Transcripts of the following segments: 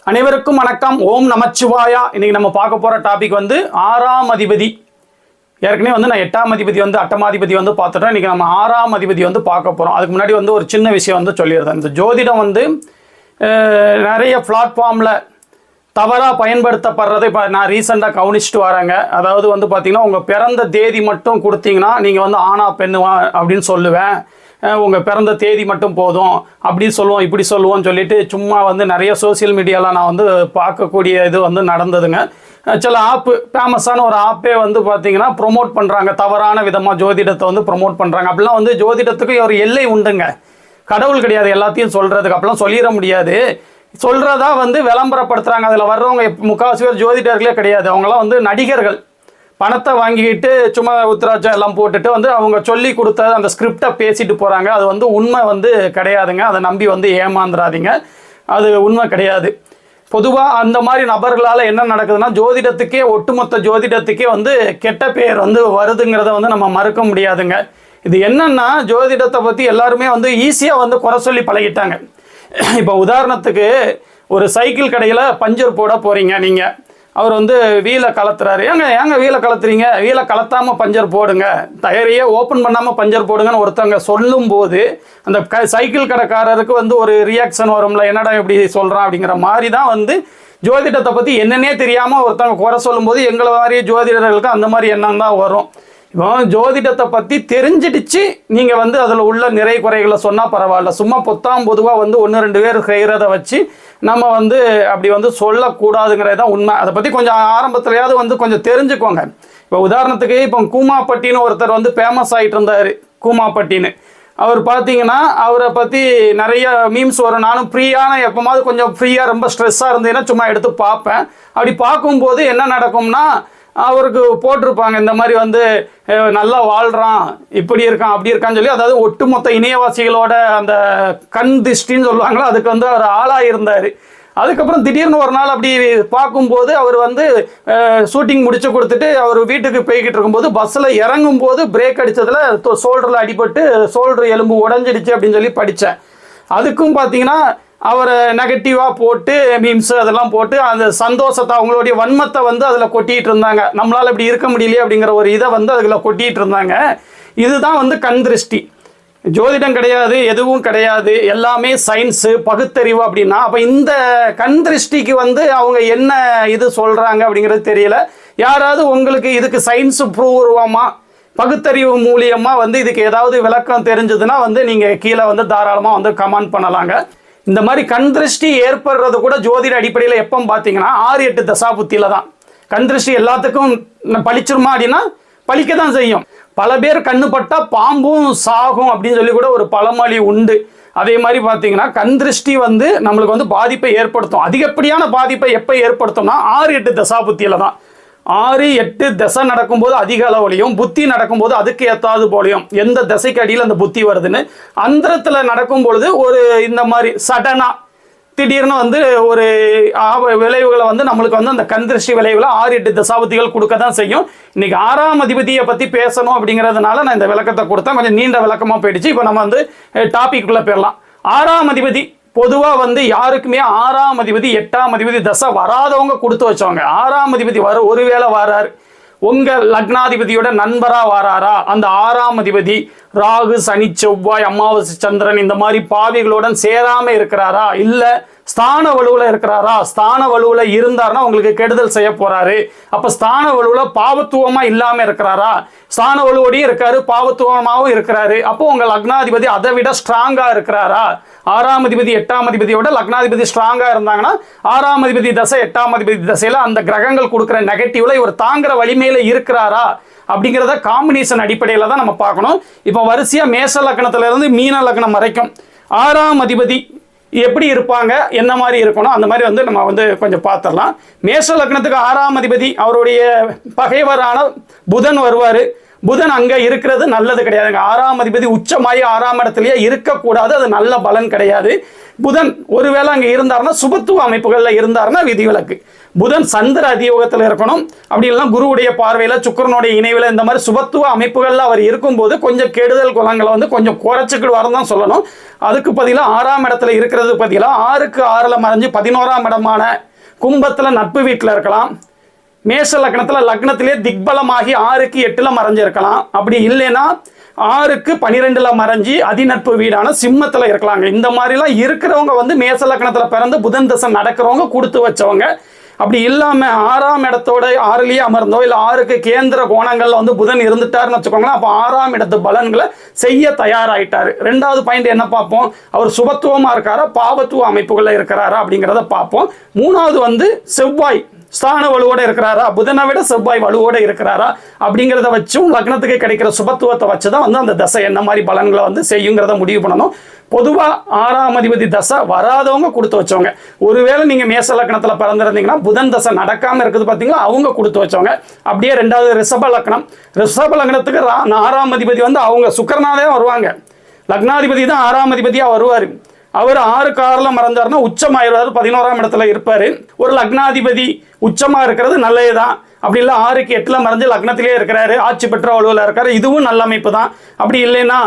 அனைவருக்கும் வணக்கம். ஓம் நமச்சிவாயா. இன்னைக்கு நம்ம பார்க்க போற டாபிக் வந்து ஆறாம் அதிபதி. ஏற்கனவே வந்து நான் எட்டாம் அதிபதி வந்து அட்டமாதிபதி வந்து பார்த்துட்டோம். இன்னைக்கு நம்ம ஆறாம் அதிபதி வந்து பார்க்க போறோம். அதுக்கு முன்னாடி வந்து ஒரு சின்ன விஷயம் வந்து சொல்லியிருந்தேன். இந்த ஜோதிடம் வந்து நிறைய பிளாட்ஃபார்மில் தவறாக பயன்படுத்தப்படுறதை இப்போ நான் ரீசெண்டாக கவனிச்சுட்டு வரேங்க. அதாவது வந்து பார்த்தீங்கன்னா உங்கள் பிறந்த தேதி மட்டும் கொடுத்தீங்கன்னா நீங்கள் வந்து ஆணா பெண்ணுவா அப்படின்னு சொல்லுவேன். உங்கள் பிறந்த தேதி மட்டும் போதும் அப்படி சொல்லுவோம் இப்படி சொல்லுவோம்னு சொல்லிட்டு சும்மா வந்து நிறைய சோசியல் மீடியாவில் நான் வந்து பார்க்கக்கூடிய இது வந்து நடந்ததுங்க. சில ஆப்பு ஃபேமஸான ஒரு ஆப்பே வந்து பார்த்தீங்கன்னா ப்ரொமோட் பண்ணுறாங்க, தவறான விதமாக ஜோதிடத்தை வந்து ப்ரொமோட் பண்ணுறாங்க. அப்படிலாம் வந்து ஜோதிடத்துக்கு ஒரு எல்லை உண்டுங்க. கடவுள் கிடையாது எல்லாத்தையும் சொல்கிறதுக்கு, அப்படிலாம் சொல்லிட முடியாது. சொல்கிறதா வந்து விளம்பரப்படுத்துகிறாங்க. அதில் வர்றவங்க முக்கால்வாசி பேர் ஜோதிடர்களே கிடையாது. அவங்களாம் வந்து நடிகர்கள். பணத்தை வாங்கிக்கிட்டு சும்மா உத்திராட்சம் எல்லாம் போட்டுட்டு வந்து அவங்க சொல்லி கொடுத்த அந்த ஸ்கிரிப்டை பேசிட்டு போகிறாங்க. அது வந்து உண்மை வந்து கிடையாதுங்க. அதை நம்பி வந்து ஏமாந்துடாதீங்க. அது உண்மை கிடையாது. பொதுவாக அந்த மாதிரி நபர்களால் என்ன நடக்குதுன்னா ஜோதிடத்துக்கே ஒட்டுமொத்த ஜோதிடத்துக்கே வந்து கெட்ட பேர் வந்து வருதுங்கிறத வந்து நம்ம மறுக்க முடியாதுங்க. இது என்னன்னா ஜோதிடத்தை பற்றி எல்லாருமே வந்து ஈஸியாக வந்து குறை சொல்லி பழகிட்டாங்க. இப்போ உதாரணத்துக்கு ஒரு சைக்கிள் கடையில் பஞ்சர் போட போகிறீங்க. நீங்கள் அவர் வந்து வீலை கலத்துறாரு. ஏங்க வீலை கலத்துறீங்க? வீலை கலத்தாமல் பஞ்சர் போடுங்க, டயரையே ஓப்பன் பண்ணாமல் பஞ்சர் போடுங்கன்னு ஒருத்தவங்க சொல்லும்போது அந்த சைக்கிள் கடைக்காரருக்கு வந்து ஒரு ரியாக்ஷன் வரும்ல, என்னடா இப்படி சொல்கிறான் அப்படிங்கிற மாதிரி தான் வந்து ஜோதிடத்தை பற்றி என்னன்னே தெரியாமல் ஒருத்தவங்க குறை சொல்லும்போது எங்களை மாதிரி ஜோதிடர்களுக்கு அந்த மாதிரி எண்ணம் தான் வரும். இப்போ ஜோதிடத்தை பற்றி தெரிஞ்சிடுச்சு நீங்கள் வந்து அதில் உள்ள நிறை குறைகளை சொன்னால் பரவாயில்ல. சும்மா பொதுவாக வந்து 1-2 பேர் செய்கிறத வச்சு நம்ம வந்து அப்படி வந்து சொல்லக்கூடாதுங்கிறது தான் உண்மை. அதை பற்றி கொஞ்சம் ஆரம்பத்துலையாவது வந்து கொஞ்சம் தெரிஞ்சுக்கோங்க. இப்போ உதாரணத்துக்கு இப்போ கூமாப்பட்டின்னு ஒருத்தர் வந்து ஃபேமஸ் ஆகிட்டு இருந்தார். கூமாப்பட்டின்னு அவர் பார்த்தீங்கன்னா அவரை பற்றி நிறைய மீம்ஸ் வரும். நானும் ஃப்ரீயான எப்போமாவது கொஞ்சம் ஃப்ரீயாக ரொம்ப ஸ்ட்ரெஸ்ஸாக இருந்தேன்னா சும்மா எடுத்து பார்ப்பேன். அப்படி பார்க்கும்போது என்ன நடக்கும்னா அவருக்கு போட்டிருப்பாங்க இந்த மாதிரி வந்து நல்லா வாழ்கிறான், இப்படி இருக்கான் அப்படி இருக்கான்னு சொல்லி, அதாவது ஒட்டுமொத்த இணையவாசிகளோட அந்த கண் திருஷ்டின்னு சொல்லுவாங்களோ அதுக்கு வந்து அவர் ஆளாக இருந்தார். அதுக்கப்புறம் திடீர்னு ஒரு நாள் அப்படி பார்க்கும்போது அவர் வந்து ஷூட்டிங் முடிச்சு கொடுத்துட்டு அவர் வீட்டுக்கு போய்கிட்டு இருக்கும்போது பஸ்ஸில் இறங்கும்போது பிரேக் அடித்ததில் ஷோல்டரில் அடிபட்டு ஷோல்டர் எலும்பு உடஞ்சிடுச்சு அப்படின்னு சொல்லி படித்தேன். அதுக்கும் பார்த்தீங்கன்னா அவரை நெகட்டிவாக போட்டு மீம்ஸ் அதெல்லாம் போட்டு அந்த சந்தோஷத்தை அவங்களுடைய வன்மத்தை வந்து அதில் கொட்டிகிட்டு இருந்தாங்க. நம்மளால் இப்படி இருக்க முடியலையே அப்படிங்கிற ஒரு இதை வந்து அதில் கொட்டிகிட்டு இருந்தாங்க. இதுதான் வந்து கண் திருஷ்டி. ஜோதிடம் கிடையாது, எதுவும் கிடையாது, எல்லாமே சயின்ஸு பகுத்தறிவு அப்படின்னா அப்போ இந்த கண் திருஷ்டிக்கு வந்து அவங்க என்ன இது சொல்கிறாங்க அப்படிங்கிறது தெரியல. யாராவது உங்களுக்கு இதுக்கு சயின்ஸு பூர்வமாக பகுத்தறிவு மூலியமாக வந்து இதுக்கு ஏதாவது விளக்கம் தெரிஞ்சதுன்னா வந்து நீங்கள் கீழே வந்து தாராளமாக வந்து கமெண்ட் பண்ணலாங்க. இந்த மாதிரி கண் திருஷ்டி ஏற்படுறது கூட ஜோதிட அடிப்படையில் எப்போ பார்த்தீங்கன்னா 6-8 தசாபுத்தியில் தான். கண் திருஷ்டி எல்லாத்துக்கும் பழிச்சிருமா அப்படின்னா பழிக்க தான் செய்யும். பல பேர் கண்ணுப்பட்டா பாம்பும் சாகும் அப்படின்னு சொல்லி கூட ஒரு பழமொழி உண்டு. அதே மாதிரி பார்த்தீங்கன்னா கண் திருஷ்டி வந்து நம்மளுக்கு வந்து பாதிப்பை ஏற்படுத்தும். அதிகப்படியான பாதிப்பை எப்போ ஏற்படுத்தும்னா 6-8 தசாபுத்தியில் தான். 6-8 தசை நடக்கும்போது அதிக அளவுலையும், புத்தி நடக்கும்போது அதுக்கு ஏற்றாது போலையும், எந்த தசைக்கு அடியில் அந்த புத்தி வருதுன்னு அந்தரத்தில் நடக்கும் பொழுது ஒரு இந்த மாதிரி சடனாக திடீர்னு வந்து ஒரு விளைவுகளை வந்து நம்மளுக்கு வந்து அந்த கண் திருஷ்டி விளைவுகளை 6-8 தசாபுத்திகள் கொடுக்க தான் செய்யும். இன்னைக்கு 6ஆம் அதிபதியை பற்றி பேசணும் அப்படிங்கிறதுனால நான் இந்த விளக்கத்தை கொடுத்தேன். கொஞ்சம் நீண்ட விளக்கமாக போயிடுச்சு. இப்போ நம்ம வந்து டாபிக்குள்ளே போயிடலாம். 6ஆம் அதிபதி பொதுவாக வந்து யாருக்குமே 6ஆம் அதிபதி 8ஆம் அதிபதி தசை வராதவங்க கொடுத்து வச்சவங்க. 6ஆம் அதிபதி ஒருவேளை வராரு, உங்கள் லக்னாதிபதியோட நண்பராக வராரா, அந்த 6ஆம் அதிபதி ராகு சனி செவ்வாய் அமாவாசை சந்திரன் இந்த மாதிரி பாவிகளுடன் சேராமல் இருக்கிறாரா, இல்லை ஸ்தான வலுவில் இருக்கிறாரா, ஸ்தான வலுவில் இருந்தார்னா உங்களுக்கு கெடுதல் செய்ய போறாரு. அப்போ ஸ்தான வலுவில் பாவத்துவமாக இல்லாமல் இருக்கிறாரா, ஸ்தான வலுவோடையும் இருக்காரு பாவத்துவமாகவும் இருக்கிறாரு. அப்போ உங்கள் லக்னாதிபதி அதை விட ஸ்ட்ராங்காக இருக்கிறாரா. 6ஆம் அதிபதி 8ஆம் அதிபதியோட லக்னாதிபதி ஸ்ட்ராங்காக இருந்தாங்கன்னா 6ஆம் அதிபதி தசை 8ஆம் அதிபதி தசையில் அந்த கிரகங்கள் கொடுக்குற நெகட்டிவ்ல இவர் தாங்குற வலிமையில இருக்கிறாரா அப்படிங்கிறத காம்பினேஷன் அடிப்படையில் தான் நம்ம பார்க்கணும். இப்போ வரிசையாக மேஷ லக்னத்துல இருந்து மீன லக்னம் வரைக்கும் 6ஆம் அதிபதி எப்படி இருப்பாங்க, என்ன மாதிரி இருக்கணும், அந்த மாதிரி வந்து நம்ம வந்து கொஞ்சம் பார்த்துடலாம். மேஷ லக்னத்துக்கு 6ஆம் அதிபதி அவருடைய பகைவரான புதன் வருவார். புதன் அங்க இருக்கிறது நல்லது கிடையாதுங்க. 6ஆம் அதிபதி உச்சமாயி 6ஆம் இடத்துலயே இருக்கக்கூடாது, அது நல்ல பலன் கிடையாது. புதன் ஒருவேளை அங்க இருந்தாருன்னா சுபத்துவ அமைப்புகள்ல இருந்தாருன்னா விதிவிலக்கு. புதன் சந்திர அதியோகத்தில் இருக்கணும், அப்படி இல்லைன்னா குருவுடைய பார்வையில சுக்கிரனுடைய இணைவில் இந்த மாதிரி சுபத்துவ அமைப்புகள்ல அவர் இருக்கும்போது கொஞ்சம் கெடுதல் குலங்களை வந்து கொஞ்சம் குறைச்சிக்கிட்டு வரதான் சொல்லணும். அதுக்கு பதிலாக 6ஆம் இடத்துல இருக்கிறது பதிலாக 6க்கு 6ல மறைஞ்சு 11ஆம் இடமான கும்பத்துல நட்பு வீட்டில் இருக்கலாம். மேஷ லக்னத்தில் லக்னத்திலே திக்பலமாகி 6க்கு 8ல மறைஞ்சிருக்கலாம். அப்படி இல்லைன்னா 6க்கு 12ல மறைஞ்சி அதிநட்பு வீடான சிம்மத்தில் இருக்கலாங்க. இந்த மாதிரிலாம் இருக்கிறவங்க வந்து மேஷ லக்னத்தில் பிறந்து புதன் தசை நடக்கிறவங்க கொடுத்து வச்சவங்க. அப்படி இல்லாமல் 6ஆம் இடத்தோட 6லயே அமர்ந்தோ இல்லை 6க்கு கேந்திர கோணங்களில் வந்து புதன் இருந்துட்டாருன்னு வச்சுக்கோங்களேன், அப்போ 6ஆம் இடத்து பலன்களை செய்ய தயாராகிட்டாரு. 2வது பாயிண்ட் என்ன பார்ப்போம், அவர் சுபத்துவமாக இருக்காரா பாவத்துவ அமைப்புகளில் இருக்கிறாரா அப்படிங்கிறத பார்ப்போம். 3வது வந்து செவ்வாய் ஸ்தான வலுவோட இருக்கிறாரா, புதனை விட செவ்வாய் வலுவோட இருக்கிறாரா அப்படிங்கிறத வச்சும் லக்னத்துக்கு கிடைக்கிற சுபத்துவத்தை வச்சு தான் வந்து அந்த தசை என்ன மாதிரி பலன்களை வந்து செய்யுங்கிறத முடிவு பண்ணணும். பொதுவாக 6ஆம் அதிபதி தசை வராதவங்க கொடுத்து வச்சவங்க. ஒருவேளை நீங்கள் மேச லக்னத்தில் பிறந்திருந்தீங்கன்னா புதன் தசை நடக்காமல் இருக்குது பார்த்தீங்களா, அவங்க கொடுத்து வச்சவங்க. அப்படியே 2வது ரிஷப லக்னம். ரிஷப லக்னத்துக்கு 6ஆம் அதிபதி வந்து அவங்க சுக்கிரனாலே வருவாங்க. லக்னாதிபதி தான் 6ஆம் அதிபதியாக வருவார். அவர் 6க்கு 6ல மறைஞ்சாருன்னா உச்சமாயிருவார், 11ஆம் இடத்துல இருப்பார். ஒரு லக்னாதிபதி உச்சமாக இருக்கிறது நல்லது தான். அப்படி இல்லை 6க்கு 8ல மறைஞ்சு லக்னத்திலே இருக்கிறாரு, ஆட்சி பெற்ற வலுவில் இருக்காரு, இதுவும் நல்ல அமைப்பு தான். அப்படி இல்லைன்னா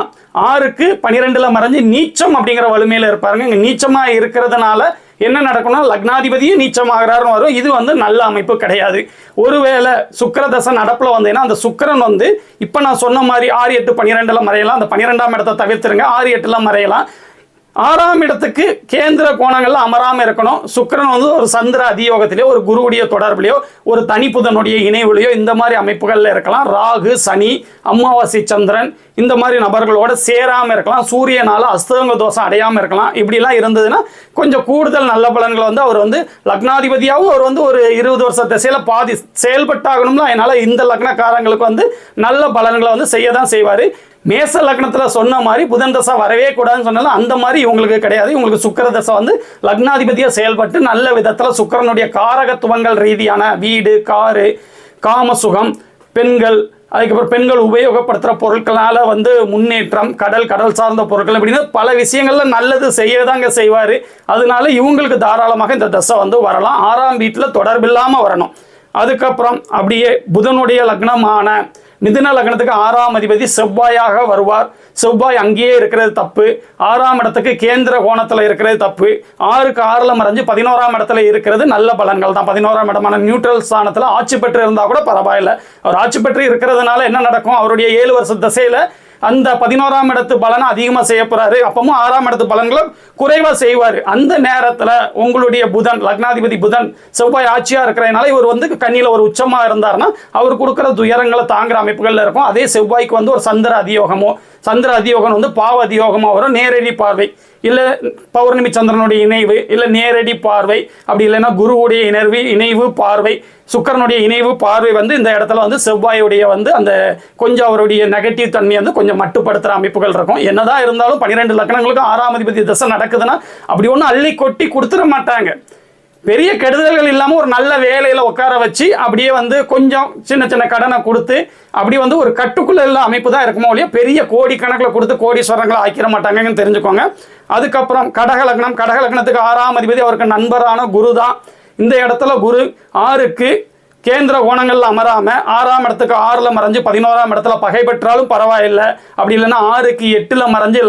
6க்கு 12ல மறைஞ்சு நீச்சம் அப்படிங்கிற வலிமையில் இருப்பாருங்க. இங்கே நீச்சமாக இருக்கிறதுனால என்ன நடக்கும்னா லக்னாதிபதியும் நீச்சமாகிறாருன்னு வரும். இது வந்து நல்ல அமைப்பு கிடையாது. ஒருவேளை சுக்கிரதசை நடப்பில் வந்தீங்கன்னா அந்த சுக்கிரன் வந்து இப்போ நான் சொன்ன மாதிரி 6, 8, 12ல மறையலாம். அந்த 12ஆம் இடத்தை தவிர்த்துருங்க, 6, 8ல மறையலாம். 6ஆம் இடத்துக்கு கேந்திர கோணங்கள்ல அமராமல் இருக்கணும். சுக்கிரன் வந்து ஒரு சந்திர அதியோகத்திலேயோ ஒரு குருவுடைய தொடர்புலையோ ஒரு தனிப்புதனுடைய இணைவுலையோ இந்த மாதிரி அமைப்புகளில் இருக்கலாம். ராகு, சனி, அமாவாசை சந்திரன் இந்த மாதிரி நபர்களோட சேராமல் இருக்கலாம். சூரியனால அஸ்தங்க தோஷம் அடையாமல் இருக்கலாம். இப்படிலாம் இருந்ததுன்னா கொஞ்சம் கூடுதல் நல்ல பலன்களை வந்து அவர் வந்து லக்னாதிபதியாகவும் அவர் வந்து ஒரு 20 வருஷ திசையில பாதி செயல்பட்டாகணும்னா அதனால இந்த லக்னக்காரங்களுக்கு வந்து நல்ல பலன்களை வந்து செய்ய தான் செய்வார். மேச லக்னத்தில் சொன்ன மாதிரி புதன் தசை வரவே கூடாதுன்னு சொன்னாலும் அந்த மாதிரி இவங்களுக்கு கிடையாது. இவங்களுக்கு சுக்கிர தசை வந்து லக்னாதிபதியாக செயல்பட்டு நல்ல விதத்தில் சுக்கிரனுடைய காரகத்துவங்கள் ரீதியான வீடு, காரு, காமசுகம், பெண்கள், அதுக்கப்புறம் பெண்கள் உபயோகப்படுத்துகிற பொருட்களால் வந்து முன்னேற்றம், கடல் சார்ந்த பொருட்கள் இப்படின்னு பல விஷயங்கள்ல நல்லது செய்யதாங்க செய்வார். அதனால இவங்களுக்கு தாராளமாக இந்த தசை வந்து வரலாம். 6ஆம் வீட்டில் தொடர்பில்லாமல் வரணும். அதுக்கப்புறம் அப்படியே புதனுடைய லக்னமான மிதுன லக்னத்துக்கு 6ஆம் அதிபதி செவ்வாயாக வருவார். செவ்வாய் அங்கேயே இருக்கிறது தப்பு. 6ஆம் இடத்துக்கு கேந்திர கோணத்தில் இருக்கிறது தப்பு. 6க்கு 6ல மறைஞ்சு 11ஆம் இடத்துல இருக்கிறது நல்ல பலன்கள் தான். 11ஆம் இடமான நியூட்ரல் ஸ்தானத்தில் ஆட்சி பெற்று இருந்தால் கூட பரவாயில்லை. அவர் ஆட்சி பெற்று இருக்கிறதுனால என்ன நடக்கும், அவருடைய 7 வருஷ திசையில் அந்த 11ஆம் இடத்து பலனை அதிகமாக செய்ய போறாரு. அப்பவும் 6ஆம் இடத்து பலன்களை குறைவாக செய்வார். அந்த நேரத்தில் உங்களுடைய புதன் லக்னாதிபதி புதன் செவ்வாய் ஆட்சியாக இருக்கிறதுனால இவர் வந்து கண்ணியில் ஒரு உச்சமாக இருந்தார்னா அவர் கொடுக்குற துயரங்களை தாங்குற அமைப்புகளில் இருக்கும். அதே செவ்வாய்க்கு வந்து ஒரு சந்திர அதியோகம் வந்து பாவ அதியோகமாக வரும். நேரடி பார்வை இல்லை பௌர்ணமி சந்திரனுடைய இணைவு இல்லை நேரடி பார்வை, அப்படி இல்லைன்னா குருவுடைய இணைவு பார்வை, சுக்கிரனுடைய இணைவு பார்வை வந்து இந்த இடத்துல வந்து செவ்வாயுடைய வந்து அந்த கொஞ்சம் அவருடைய நெகட்டிவ் தன்மையை வந்து கொஞ்சம் மட்டுப்படுத்துகிற அமைப்புகள் இருக்கும். என்னதான் இருந்தாலும் 12 லக்னங்களுக்கு 6ஆம் அதிபதி தசை நடக்குதுன்னா அப்படி ஒன்றும் அள்ளி கொட்டி கொடுத்துட மாட்டாங்க. பெரிய கெடுதல்கள் இல்லாமல் ஒரு நல்ல வேலையில் உட்கார வச்சு அப்படியே வந்து கொஞ்சம் சின்ன கடனை கொடுத்து அப்படி வந்து ஒரு கட்டுக்குள்ள உள்ள அமைப்பு தான் இருக்குமோ இல்லையா, பெரிய கோடி கணக்கில் கொடுத்து கோடீஸ்வரங்களை ஆக்கிட மாட்டாங்கன்னு தெரிஞ்சுக்கோங்க. அதுக்கப்புறம் கடகலக்னத்துக்கு 6ஆம் அதிபதி அவருக்கு நண்பரான குரு தான். இந்த இடத்துல குரு 6க்கு கேந்திர கோணங்கள்ல அமராம 6ஆம் இடத்துக்கு 6ல மறைஞ்சு 11ஆம் இடத்துல பகை பெற்றாலும் பரவாயில்லை. அப்படி இல்லைன்னா 6க்கு 8ல மறைஞ்சு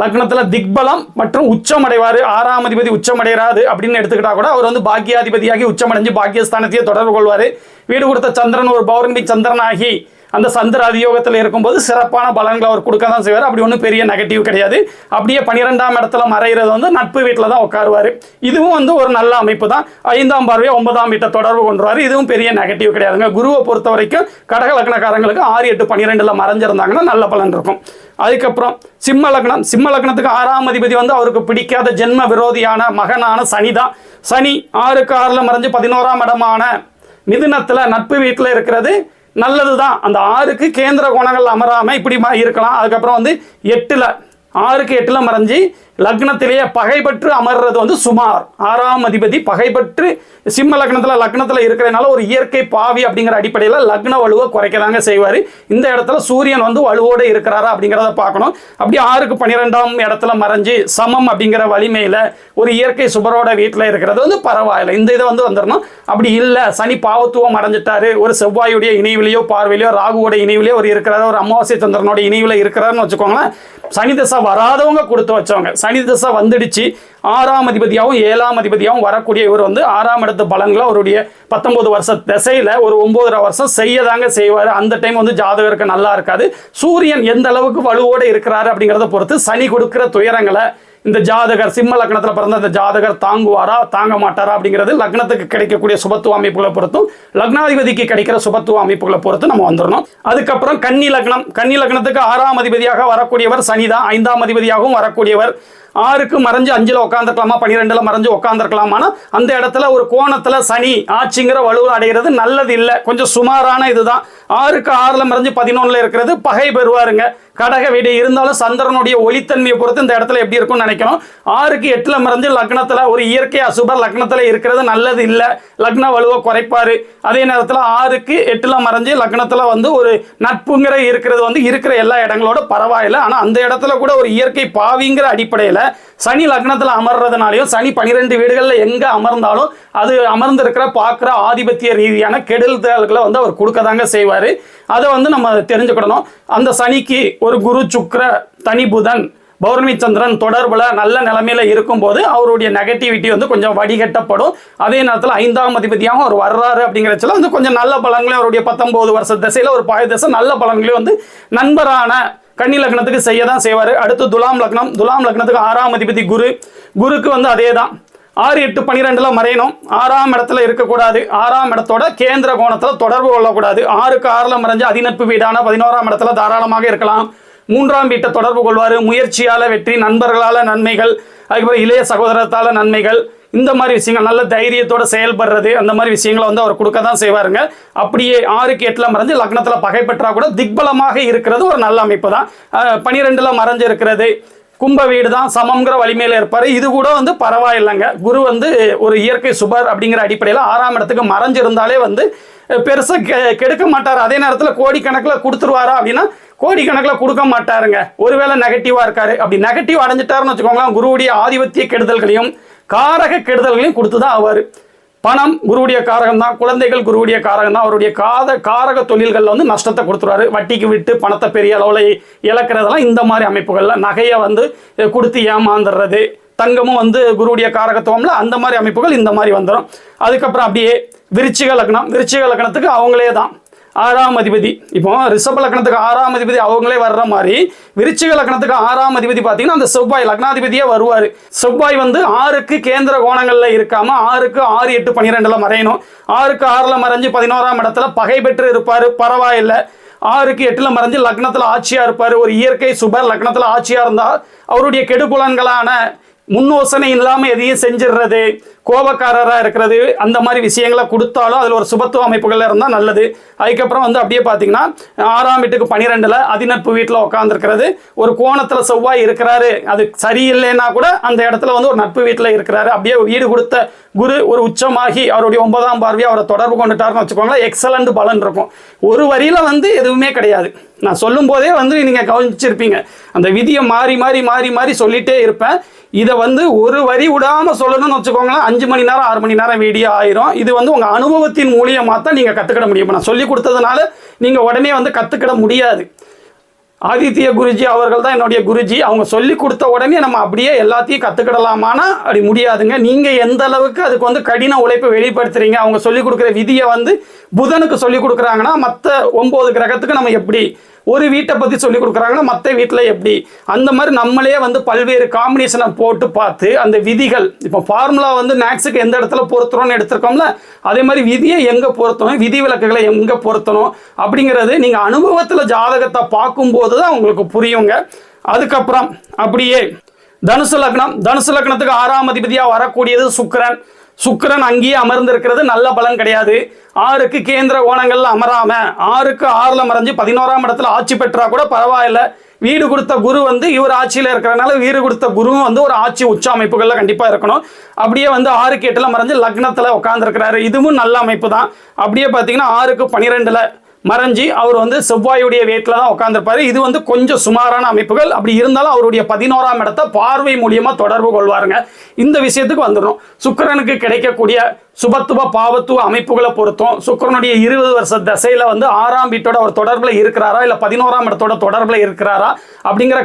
லக்னத்தில் திக்பலம் மற்றும் உச்சமடைவார். 6ஆம் அதிபதி உச்சமடைகிறாது அப்படின்னு எடுத்துக்கிட்டா கூட அவர் வந்து பாக்கியாதிபதியாகி உச்சமடைஞ்சு பாக்கியஸ்தானத்தையே தொடர்பு கொள்வார். வீடு கொடுத்த சந்திரன் ஒரு பௌர்ணமி சந்திரனாகி அந்த சந்திர அதியோகத்தில் இருக்கும்போது சிறப்பான பலன்களை அவர் கொடுக்க தான் செய்வார். அப்படி ஒன்றும் பெரிய நெகட்டிவ் கிடையாது. அப்படியே 12ஆம் இடத்துல மறைகிறது வந்து நட்பு வீட்டில் தான் உட்காருவார். இதுவும் வந்து ஒரு நல்ல அமைப்பு தான். 5ஆம் பார்வையை 9ஆம் வீட்டை தொடர்பு கொண்டுருவார். இதுவும் பெரிய நெகட்டிவ் கிடையாதுங்க. குருவை பொறுத்த வரைக்கும் கடக லக்னக்காரங்களுக்கு 6, 8, 12ல மறைஞ்சிருந்தாங்கன்னா நல்ல பலன் இருக்கும். அதுக்கப்புறம் சிம்ம லக்னத்துக்கு 6ஆம் அதிபதி வந்து அவருக்கு பிடிக்காத ஜென்ம விரோதியான மகனான சனி தான். சனி 6க்கு 6ல மறைஞ்சு 11ஆம் இடமான மிதுனத்தில் நட்பு வீட்டில் இருக்கிறது நல்லது தான். அந்த 6க்கு கேந்திர கோணங்கள் அமராமல் இப்படி இருக்கலாம். அதுக்கப்புறம் வந்து 6க்கு 8ல மறைஞ்சி லக்னத்திலேயே பகைபற்று அமர்றது வந்து சுமார். 6ஆம் அதிபதி பகைபற்று சிம்ம லக்னத்தில் இருக்கிறதுனால ஒரு இயற்கை பாவி அப்படிங்கிற அடிப்படையில் லக்ன வலுவை குறைக்கதாங்க செய்வார். இந்த இடத்துல சூரியன் வந்து வலுவோடு இருக்கிறாரா அப்படிங்கிறத பார்க்கணும். அப்படி 6க்கு 12ஆம் இடத்துல மறைஞ்சு சமம் அப்படிங்கிற வலிமையில் ஒரு இயற்கை சுபரோட வீட்டில் இருக்கிறது வந்து பரவாயில்லை. இந்த இதை வந்து வந்துடணும். அப்படி இல்லை, சனி பாவத்துவம் அடைஞ்சிட்டாரு, ஒரு செவ்வாயுடைய இணைவிலையோ பார்வையிலையோ ராகுவோட இணைவிலையோ ஒரு இருக்கிறாரு, ஒரு அமாவாசை சந்திரனோட இணைவில் இருக்கிறாருன்னு வச்சுக்கோங்களேன். சனி தசை வராதவங்க கொடுத்து வச்சவங்க, சனி தசை வந்துடுச்சு 6ஆம் அதிபதியாகவும் 7ஆம் அதிபதியாகவும் வரக்கூடிய இவர் வந்து 6ஆம் இடத்து பலன்களை அவருடைய 19 வருஷ திசையில் ஒரு 9.5 வருஷம் செய்யதாங்க செய்வார். அந்த டைம் வந்து ஜாதகருக்கு நல்லா இருக்காது. சூரியன் எந்த அளவுக்கு வலுவோடு இருக்கிறாரு அப்படிங்கிறத பொறுத்து சனி கொடுக்குற துயரங்களை இந்த ஜாதகர் சிம்ம லக்னத்தில் பிறந்த இந்த ஜாதகர் தாங்குவாரா தாங்க மாட்டாரா அப்படிங்கிறது லக்னத்துக்கு கிடைக்கக்கூடிய சுபத்துவ அமைப்புகளை பொறுத்தும் லக்னாதிபதிக்கு கிடைக்கிற சுபத்துவ அமைப்புகளை பொறுத்து நம்ம வந்துடணும். அதுக்கப்புறம் கன்னி லக்னம். கன்னி லக்னத்துக்கு 6ஆம் அதிபதியாக வரக்கூடியவர் சனி தான். 5ஆம் அதிபதியாகவும் வரக்கூடியவர். 6க்கு மறைஞ்சு 5ல் உட்காந்துருக்கலாமா, 12ல் மறைஞ்சு உட்காந்துருக்கலாமானா அந்த இடத்துல ஒரு கோணத்தில் சனி ஆட்சிங்கிற வலுவை அடைகிறது நல்லது இல்லை, கொஞ்சம் சுமாரான இதுதான். 6க்கு 6ல் மறைஞ்சு 11ல் இருக்கிறது பகை பெறுவாருங்க. கடக வீடு இருந்தாலும் சந்திரனுடைய ஒளித்தன்மையை பொறுத்து இந்த இடத்துல எப்படி இருக்கும்னு நினைக்கணும். 6க்கு 8ல் மறைஞ்சு லக்னத்தில் ஒரு இயற்கை அசுபர் லக்னத்தில் இருக்கிறது நல்லது இல்லை, லக்ன வலுவை குறைப்பாரு. அதே நேரத்தில் 6க்கு 8ல் மறைஞ்சு லக்னத்தில் வந்து ஒரு நட்புங்கிற இருக்கிறது வந்து இருக்கிற எல்லா இடங்களோட பரவாயில்லை. ஆனால் அந்த இடத்துல கூட ஒரு இயற்கை பாவிங்கிற அடிப்படையில் சனி லக்னத்தில் அமர்றதுனாலையும் சனி 12 வீடுகளில் எங்கே அமர்ந்தாலும் அது அமர்ந்திருக்கிற பார்க்குற ஆதிபத்திய ரீதியான கெடுதல்களை வந்து அவர் கொடுக்கதாங்க செய்வார். அதை வந்து நம்ம தெரிஞ்சுக்கிடணும். அந்த சனிக்கு ஒரு குரு சுக்கிர தனி புதன் பௌர்ணமி சந்திரன் தொடர்புல நல்ல நிலைமையில இருக்கும்போது அவருடைய நெகட்டிவிட்டி வந்து கொஞ்சம் வடிகட்டப்படும். அதே நேரத்தில் 5ஆம் அதிபதியாகவும் அவர் வர்றாரு அப்படிங்கிறச்சுல வந்து கொஞ்சம் நல்ல பலன்களையும் அவருடைய 19 வருஷ திசையில் ஒரு பாய திசை நல்ல பலன்களையும் வந்து நண்பரான கன்னி லக்னத்துக்கு செய்ய தான் செய்வார். அடுத்து துலாம் லக்னம். துலாம் லக்னத்துக்கு 6ஆம் அதிபதி குரு. குருக்கு வந்து அதே தான் 6, 8, 12ல் மறையணும். 6ஆம் இடத்துல இருக்கக்கூடாது. 6ஆம் இடத்தோட கேந்திர கோணத்தில் தொடர்பு கொள்ளக்கூடாது. 6க்கு 6ல் மறைஞ்சு அதிநட்பு வீடான 11ஆம் இடத்துல தாராளமாக இருக்கலாம். 3ஆம் வீட்டை தொடர்பு கொள்வார். முயற்சியால் வெற்றி, நண்பர்களால் நன்மைகள், அதுக்கப்புறம் இளைய சகோதரத்தால் நன்மைகள், இந்த மாதிரி விஷயங்கள் நல்ல தைரியத்தோடு செயல்படுறது அந்த மாதிரி விஷயங்களை வந்து அவர் கொடுக்க தான் செய்வாருங்க. அப்படியே 6க்கு 8ல் மறைஞ்சு லக்னத்தில் பகை பெற்றா கூட திக்பலமாக இருக்கிறது ஒரு நல்ல அமைப்பு தான். 12ல் மறைஞ்சு இருக்கிறது கும்ப வீடு தான், சமம்ங்கிற வலிமையில் இருப்பார். இது கூட வந்து பரவாயில்லைங்க. குரு வந்து ஒரு இயற்கை சுபர் அப்படிங்கிற அடிப்படையில் 6ஆம் இடத்துக்கு மறைஞ்சிருந்தாலே வந்து பெருசாக கெடுக்க மாட்டார். அதே நேரத்தில் கோடிக்கணக்கில் கொடுத்துருவாரா அப்படின்னா கோடிக்கணக்கில் கொடுக்க மாட்டாருங்க. ஒருவேளை நெகட்டிவாக இருக்காரு, அப்படி நெகட்டிவ் அடைஞ்சிட்டாருன்னு வச்சுக்கோங்களேன், குருவுடைய ஆதிபத்திய கெடுதல்களையும் காரக கெடுதல்களையும் கொடுத்து தான் ஆவார். பணம் குருவுடைய காரகம் தான், குழந்தைகள் குருவுடைய காரகம் தான். அவருடைய காரக தொழில்களில் வந்து நஷ்டத்தை கொடுத்துருவாரு. வட்டிக்கு விட்டு பணத்தை பெரிய அளவில் இழக்கிறதெல்லாம் இந்த மாதிரி அமைப்புகளில், நகையை வந்து கொடுத்து ஏமாந்துடுறது, தங்கமும் வந்து குருவுடைய காரகத்துவம்ல அந்த மாதிரி அமைப்புகள் இந்த மாதிரி வந்துடும். அதுக்கப்புறம் அப்படியே விருச்சிக லக்னம். விருச்சிக லக்னத்துக்கு அவங்களே தான் 6ஆம் அதிபதி. இப்போ ரிஷப லக்னத்துக்கு 6ஆம் அதிபதி அவங்களே வர்ற மாதிரி விருச்சிக லக்னத்துக்கு 6ஆம் அதிபதி பார்த்தீங்கன்னா அந்த செவ்வாய் லக்னாதிபதியே வருவார். செவ்வாய் வந்து 6க்கு கேந்திர கோணங்களில் இருக்காம 6க்கு 6, 8, 12ல் மறையணும். 6க்கு 6ல் மறைஞ்சு 11ஆம் இடத்துல பகை பெற்று இருப்பார், பரவாயில்லை. 6க்கு 8ல் மறைஞ்சு லக்னத்தில் ஆட்சியாக இருப்பார். ஒரு இயற்கை சுபர் லக்னத்தில் ஆட்சியாக இருந்தால் அவருடைய கெடுபுலன்களான முன்னோசனை இல்லாமல் எதையும் செஞ்சிடுறது, கோபக்காரராக இருக்கிறது, அந்த மாதிரி விஷயங்களை கொடுத்தாலும் அதில் ஒரு சுபத்துவ அமைப்புகள் இருந்தால் நல்லது. அதுக்கப்புறம் வந்து அப்படியே பார்த்தீங்கன்னா 6ஆம் வீட்டுக்கு 12ல் அதிநட்பு வீட்டில் உட்காந்துருக்கிறது, ஒரு கோணத்தில் செவ்வாய் இருக்கிறாரு, அது சரியில்லைன்னா கூட அந்த இடத்துல வந்து ஒரு நட்பு வீட்டில் இருக்கிறாரு. அப்படியே வீடு கொடுத்த குரு ஒரு உச்சமாகி அவருடைய 9ஆம் பார்வையை அவரை தொடர்பு கொண்டுட்டாருன்னு வச்சுக்கோங்களேன், எக்ஸலண்ட் பலன் இருக்கும். ஒரு வரியில் வந்து எதுவுமே கிடையாது. நான் சொல்லும் போதே வந்து நீங்கள் கவனிச்சிருப்பீங்க, அந்த விதியை மாறி மாறி மாறி மாறி சொல்லிகிட்டே இருப்பேன். இதை வந்து ஒரு வரி விடாமல் சொல்லணும்னு வச்சுக்கோங்களேன், 5 மணி நேரம் 6 மணி நேரம் வீடியோ ஆயிரும். இது வந்து உங்கள் அனுபவத்தின் மூலியமாக தான் நீங்கள் கற்றுக்கிட முடியும். நான் சொல்லி கொடுத்ததுனால நீங்கள் உடனே வந்து கற்றுக்கிட முடியாது. ஆதித்ய குருஜி அவர்கள் தான் என்னுடைய குருஜி. அவங்க சொல்லி கொடுத்த உடனே நம்ம அப்படியே எல்லாத்தையும் கற்றுக்கிடலாமானா அப்படி முடியாதுங்க. நீங்கள் எந்த அளவுக்கு அதுக்கு வந்து கடின உழைப்பை வெளிப்படுத்துறீங்க, அவங்க சொல்லிக் கொடுக்குற விதியை வந்து புதனுக்கு சொல்லிக் கொடுக்குறாங்கன்னா மற்ற 9 கிரகத்துக்கு நம்ம எப்படி, ஒரு வீட்டை பற்றி சொல்லிக் கொடுக்குறாங்கன்னா மற்ற வீட்டில் எப்படி, அந்த மாதிரி நம்மளே வந்து பல்வேறு காம்பினேஷனை போட்டு பார்த்து அந்த விதிகள், இப்போ ஃபார்முலா வந்து மேக்ஸுக்கு எந்த இடத்துல பொருத்துறோம்னு எடுத்திருக்கோம்ல, அதே மாதிரி விதியை எங்கே பொருத்தணும், விதி விலக்குகளை எங்கே பொருத்தணும் அப்படிங்கிறது நீங்கள் அனுபவத்தில் ஜாதகத்தை பார்க்கும்போது தான் உங்களுக்கு புரியுங்க. அதுக்கப்புறம் அப்படியே தனுசு லக்னம். தனுசு லக்னத்துக்கு 6ஆம் அதிபதியாக வரக்கூடியது சுக்கிரன். சுக்கிரன் அங்கேயே அமர்ந்திருக்கிறது நல்ல பலன் கிடையாது. 6க்கு கேந்திர கோணங்கள்ல அமராம 6க்கு 6ல் மறைஞ்சு 11ஆம் இடத்துல ஆட்சி பெற்றா கூட பரவாயில்ல. வீடு கொடுத்த குரு வந்து இவர் ஆட்சியில் இருக்கிறனால வீடு கொடுத்த குருவும் வந்து ஒரு ஆட்சி உச்ச அமைப்புகளில் கண்டிப்பாக இருக்கணும். அப்படியே வந்து 6க்கு 8ல் மறைஞ்சு லக்னத்தில் உட்காந்துருக்கிறாரு, இதுவும் நல்ல அமைப்பு தான். அப்படியே பார்த்தீங்கன்னா 6க்கு 12ல் மறைஞ்சி அவர் வந்து செவ்வாயுடைய வீட்டில் தான் உட்காந்துருப்பாரு. இது வந்து கொஞ்சம் சுமாரான அமைப்புகள். அப்படி இருந்தாலும் அவருடைய 11ஆம் இடத்தை பார்வை மூலியமாக தொடர்பு கொள்வாருங்க. இந்த விஷயத்துக்கு வந்துடும். சுக்கிரனுக்கு கிடைக்கக்கூடிய சுபத்துவ பாவத்துவ அமைப்புகளை பொறுத்தும் சுக்கிரனுடைய 20 வருஷ தசையில் வந்து 6ஆம் வீட்டோட அவர் தொடர்பில் இருக்கிறாரா இல்லை 11ஆம் இடத்தோட தொடர்பில் இருக்கிறாரா அப்படிங்கிற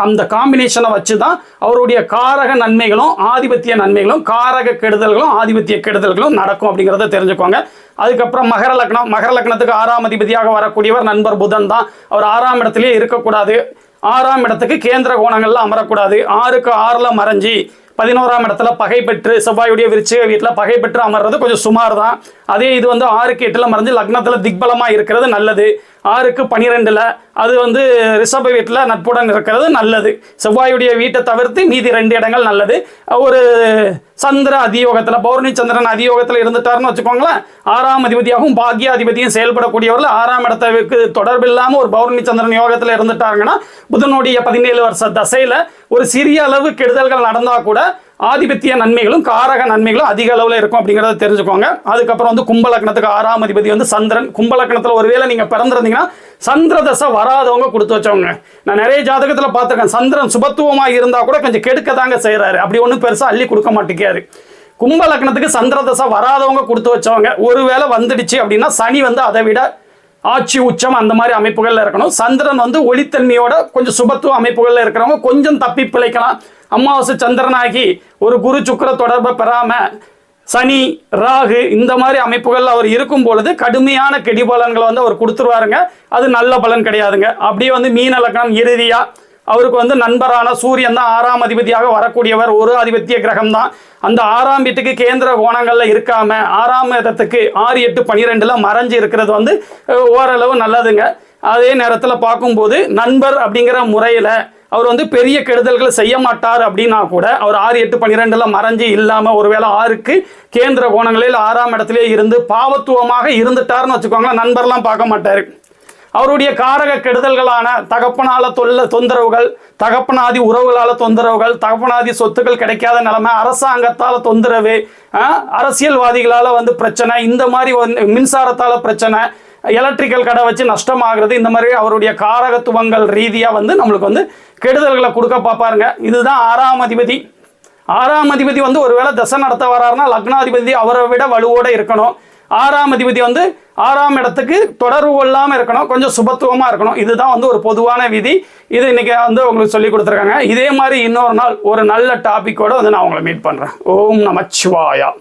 அந்த காம்பினேஷனை வச்சு தான் அவருடைய காரக நன்மைகளும் ஆதிபத்திய நன்மைகளும் காரக கெடுதல்களும் ஆதிபத்திய கெடுதல்களும் நடக்கும் அப்படிங்கிறத தெரிஞ்சுக்கோங்க. அதுக்கப்புறம் மகர லக்னம். மகர லக்னத்துக்கு 6ஆம் அதிபதியாக வரக்கூடியவர் நண்பர் புதன் தான். அவர் 6ஆம் இடத்திலே இருக்கக்கூடாது. 6ஆம் இடத்துக்கு கேந்திர கோணங்கள்ல அமரக்கூடாது. 6க்கு 6ல் மறைஞ்சி 11ஆம் இடத்துல பகை பெற்று செவ்வாயுடைய விருச்சிக வீட்டில் பகை பெற்று அமர்றது கொஞ்சம் சுமார் தான். அதே இது வந்து 6க்கு 8ல் மறைஞ்சு லக்னத்தில் திக்பலமாக இருக்கிறது நல்லது. 6க்கு 12ல் அது வந்து ரிஷப வீட்டில் நட்புடன் இருக்கிறது நல்லது. செவ்வாயுடைய வீட்டை தவிர்த்து மீதி 2 இடங்கள் நல்லது. ஒரு சந்திர அதியோகத்தில் பௌர்ணமி சந்திரன் அதியோகத்தில் இருந்துட்டாருன்னு வச்சுக்கோங்களேன். 6ஆம் அதிபதியாகவும் பாக்ய அதிபதியும் செயல்படக்கூடியவர்கள் 6ஆம் இடத்துக்கு தொடர்பு இல்லாமல் ஒரு பௌர்ணமி சந்திரன் யோகத்தில் இருந்துட்டாங்கன்னா புதனுடைய 17 வருஷ தசையில் ஒரு சிறிய அளவு கெடுதல்கள் நடந்தால் கூட ஆதிபத்திய நன்மைகளும் காரக நன்மைகளும் அதிக அளவில் இருக்கும் அப்படிங்கிறத தெரிஞ்சுக்கோங்க. அதுக்கப்புறம் வந்து கும்பலக்னத்துக்கு 6ஆம் அதிபதி வந்து சந்திரன். கும்பலக்னத்தில் ஒருவேளை நீங்கள் பிறந்திருந்தீங்கன்னா சந்திர தசை வராதவங்க கொடுத்து வச்சவங்க. நான் நிறைய ஜாதகத்தில் பார்த்துருக்கேன். சந்திரன் சுபத்துவமாக இருந்தால் கூட கொஞ்சம் கெடுக்க தாங்க செய்கிறாரு, அப்படி ஒன்றும் பெருசாக அள்ளி கொடுக்க மாட்டேங்காரு. கும்பலக்னத்துக்கு சந்திர தசை வராதவங்க கொடுத்து வச்சவங்க. ஒருவேளை வந்துடுச்சு அப்படின்னா சனி வந்து அதை விட ஆட்சி உச்சம் அந்த மாதிரி அமைப்புகளில் இருக்கணும். சந்திரன் வந்து ஒளித்தன்மையோட கொஞ்சம் சுபத்துவ அமைப்புகளில் இருக்கிறவங்க கொஞ்சம் தப்பி பிழைக்கலாம். அமாவாசை சந்திரனாகி ஒரு குரு சுக்கிர தொடர்பை பெறாம சனி ராகு இந்த மாதிரி அமைப்புகளில் அவர் இருக்கும் பொழுது கடுமையான கெடிபலன்களை வந்து அவர் கொடுத்துருவாருங்க. அது நல்ல பலன் கிடையாதுங்க. அப்படியே வந்து மீன லக்னம் இறுதியா அவருக்கு வந்து நண்பரான சூரியன் தான் 6ஆம் அதிபதியாக வரக்கூடியவர். ஒரு ஆதிபத்திய கிரகம் தான். அந்த 6ஆம் வீட்டுக்கு கேந்திர கோணங்கள்ல இருக்காம 6ஆம் இடத்துக்கு 6, 8, 12ல் மறைஞ்சு இருக்கிறது வந்து ஓரளவு நல்லதுங்க. அதே நேரத்தில் பார்க்கும்போது நண்பர் அப்படிங்கிற முறையில் அவர் வந்து பெரிய கெடுதல்கள் செய்ய மாட்டார் அப்படின்னா கூட அவர் 6, 8, 12ல் மறைஞ்சு இல்லாமல் ஒருவேளை 6க்கு கேந்திர கோணங்களில் 6ஆம் இடத்திலே இருந்து பாவத்துவமாக இருந்துட்டார்னு வச்சுக்கோங்களேன். நண்பர்லாம் பார்க்க மாட்டார். அவருடைய காரக கெடுதல்களான தகப்பனால தொந்தரவுகள், தகப்பனாதி உறவுகளால் தொந்தரவுகள், தகப்பனாதி சொத்துக்கள் கிடைக்காத நிலைமை, அரசாங்கத்தால் தொந்தரவு, அரசியல்வாதிகளால் வந்து பிரச்சனை, இந்த மாதிரி மின்சாரத்தால் பிரச்சனை, எலக்ட்ரிக்கல் கடை வச்சு நஷ்டமாகிறது, இந்த மாதிரி அவருடைய காரகத்துவங்கள் ரீதியாக வந்து நம்மளுக்கு வந்து கெடுதல்களை கொடுக்க பார்ப்பாருங்க. இதுதான் 6ஆம் அதிபதி. 6ஆம் அதிபதி வந்து ஒருவேளை தசை நடத்த வராருன்னா லக்னாதிபதி அவரை விட வலுவோடு இருக்கணும். 6ஆம் அதிபதி வந்து 6ஆம் இடத்துக்கு தொடர்பு கொள்ளாமல் இருக்கணும், கொஞ்சம் சுபத்துவமாக இருக்கணும். இதுதான் வந்து ஒரு பொதுவான விதி. இது இன்னைக்கு வந்து உங்களுக்கு சொல்லி கொடுத்துருக்காங்க. இதே மாதிரி இன்னொரு நாள் ஒரு நல்ல டாபிக்கோடு வந்து நான் உங்களை மீட் பண்ணுறேன். ஓம் நமச்சிவாயா.